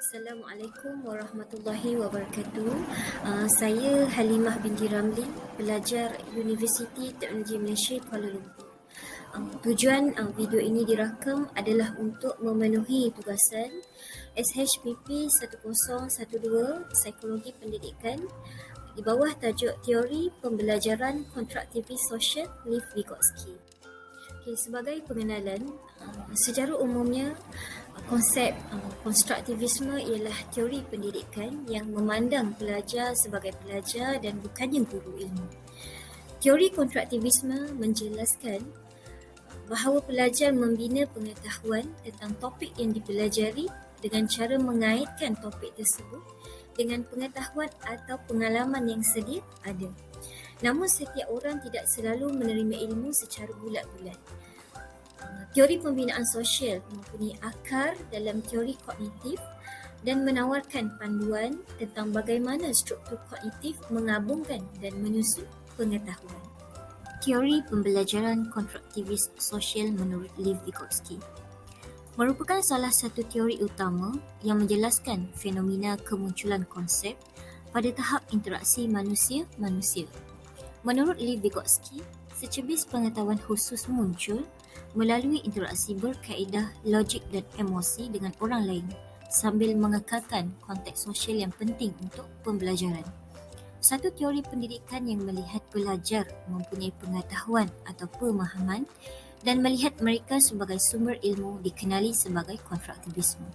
Assalamualaikum warahmatullahi wabarakatuh. Saya Halimah binti Ramli, pelajar Universiti Teknologi Malaysia Kuala Lumpur. Tujuan video ini dirakam adalah untuk memenuhi tugasan SHPP 1012 Psikologi Pendidikan di bawah tajuk Teori Pembelajaran Kontraktivis Sosial Lev Vygotsky. Sebagai pengenalan, secara umumnya konsep konstruktivisme ialah teori pendidikan yang memandang pelajar sebagai pelajar dan bukannya guru ilmu. Teori konstruktivisme menjelaskan bahawa pelajar membina pengetahuan tentang topik yang dipelajari dengan cara mengaitkan topik tersebut dengan pengetahuan atau pengalaman yang sedia ada. Namun setiap orang tidak selalu menerima ilmu secara bulat-bulat. Teori pembinaan sosial mempunyai akar dalam teori kognitif dan menawarkan panduan tentang bagaimana struktur kognitif mengabungkan dan menyusun pengetahuan. Teori pembelajaran kontraktivis sosial menurut Lev Vygotsky merupakan salah satu teori utama yang menjelaskan fenomena kemunculan konsep pada tahap interaksi manusia-manusia. Menurut Lev Vygotsky, secebis pengetahuan khusus muncul melalui interaksi berkaedah logik dan emosi dengan orang lain sambil mengekalkan konteks sosial yang penting untuk pembelajaran. Satu teori pendidikan yang melihat pelajar mempunyai pengetahuan atau pemahaman dan melihat mereka sebagai sumber ilmu dikenali sebagai kontraktivisme.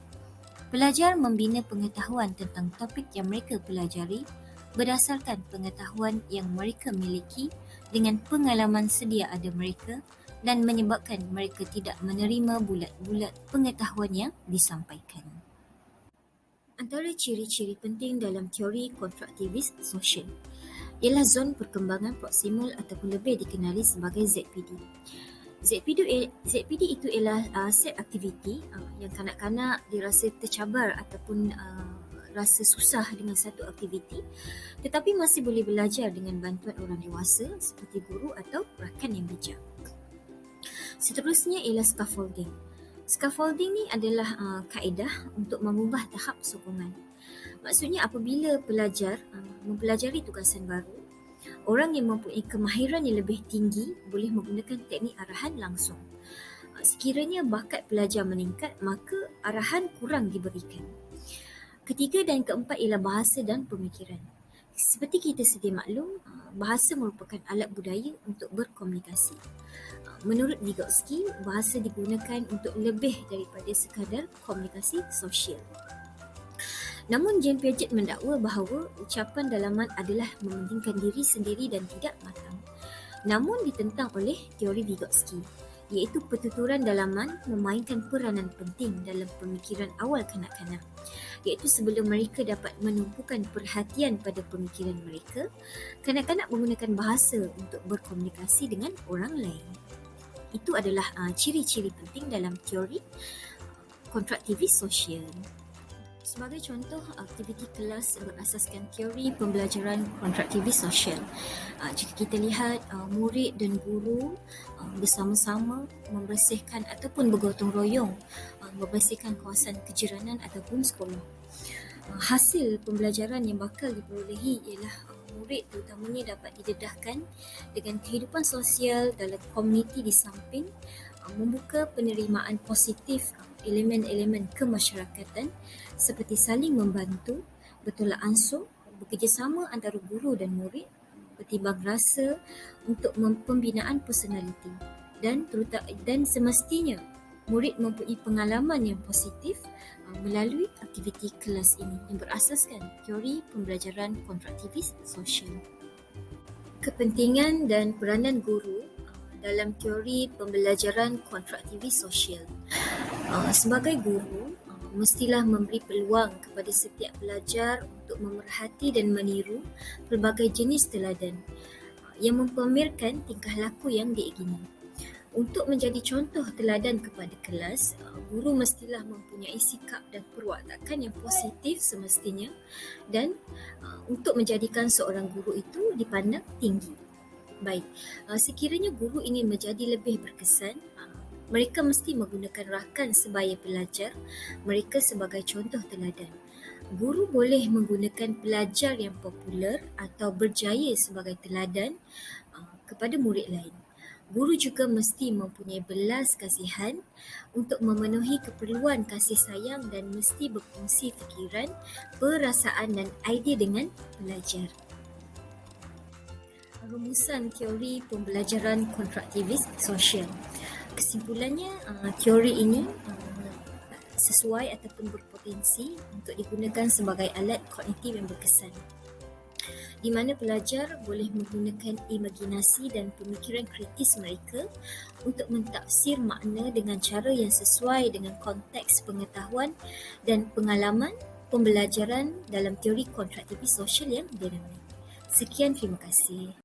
Pelajar membina pengetahuan tentang topik yang mereka pelajari berdasarkan pengetahuan yang mereka miliki dengan pengalaman sedia ada mereka dan menyebabkan mereka tidak menerima bulat-bulat pengetahuan yang disampaikan. Antara ciri-ciri penting dalam teori kontraktivis sosial ialah zon perkembangan proksimal ataupun lebih dikenali sebagai ZPD. ZPD itu ialah set aktiviti yang kanak-kanak dirasa tercabar ataupun rasa susah dengan satu aktiviti tetapi masih boleh belajar dengan bantuan orang dewasa seperti guru atau rakan yang bijak. Seterusnya ialah scaffolding. Scaffolding ni adalah kaedah untuk mengubah tahap sokongan. Maksudnya apabila pelajar mempelajari tugasan baru, orang yang mempunyai kemahiran yang lebih tinggi boleh menggunakan teknik arahan langsung. Sekiranya bakat pelajar meningkat, maka arahan kurang diberikan. Ketiga dan keempat ialah bahasa dan pemikiran. Seperti kita sedia maklum, bahasa merupakan alat budaya untuk berkomunikasi. Menurut Vygotsky, bahasa digunakan untuk lebih daripada sekadar komunikasi sosial. Namun Jane Piaget mendakwa bahawa ucapan dalaman adalah mementingkan diri sendiri dan tidak matang. Namun ditentang oleh teori Vygotsky, iaitu pertuturan dalaman memainkan peranan penting dalam pemikiran awal kanak-kanak, iaitu sebelum mereka dapat menumpukan perhatian pada pemikiran mereka, kanak-kanak menggunakan bahasa untuk berkomunikasi dengan orang lain. Itu adalah ciri-ciri penting dalam teori kontraktivis sosial. Sebagai contoh, aktiviti kelas berasaskan teori pembelajaran kontraktivis sosial. Jika kita lihat murid dan guru bersama-sama membersihkan ataupun bergotong royong membersihkan kawasan kejiranan ataupun sekolah. Hasil pembelajaran yang bakal diperolehi ialah murid terutamanya dapat didedahkan dengan kehidupan sosial dalam komuniti di samping membuka penerimaan positif elemen-elemen kemasyarakatan seperti saling membantu, bertolak ansur, bekerjasama antara guru dan murid, bertimbang rasa untuk pembinaan personaliti dan semestinya murid mempunyai pengalaman yang positif melalui aktiviti kelas ini yang berasaskan teori pembelajaran kontraktivis sosial. Kepentingan dan peranan guru dalam teori pembelajaran kontraktivis sosial. Sebagai guru, mestilah memberi peluang kepada setiap pelajar untuk memerhati dan meniru pelbagai jenis teladan yang mempamerkan tingkah laku yang diingini. Untuk menjadi contoh teladan kepada kelas, guru mestilah mempunyai sikap dan perwatakan yang positif semestinya dan untuk menjadikan seorang guru itu dipandang tinggi. Baik, sekiranya guru ingin menjadi lebih berkesan, Mereka mesti menggunakan rakan sebaya pelajar mereka sebagai contoh teladan. Guru boleh menggunakan pelajar yang popular atau berjaya sebagai teladan kepada murid lain. Guru juga mesti mempunyai belas kasihan untuk memenuhi keperluan kasih sayang dan mesti berkongsi fikiran, perasaan dan idea dengan pelajar. Rumusan teori pembelajaran kontraktivis sosial. Kesimpulannya, teori ini sesuai ataupun berpotensi untuk digunakan sebagai alat kognitif yang berkesan, di mana pelajar boleh menggunakan imajinasi dan pemikiran kritis mereka untuk mentafsir makna dengan cara yang sesuai dengan konteks pengetahuan dan pengalaman pembelajaran dalam teori kontraktivis sosial yang dinamik. Sekian, terima kasih.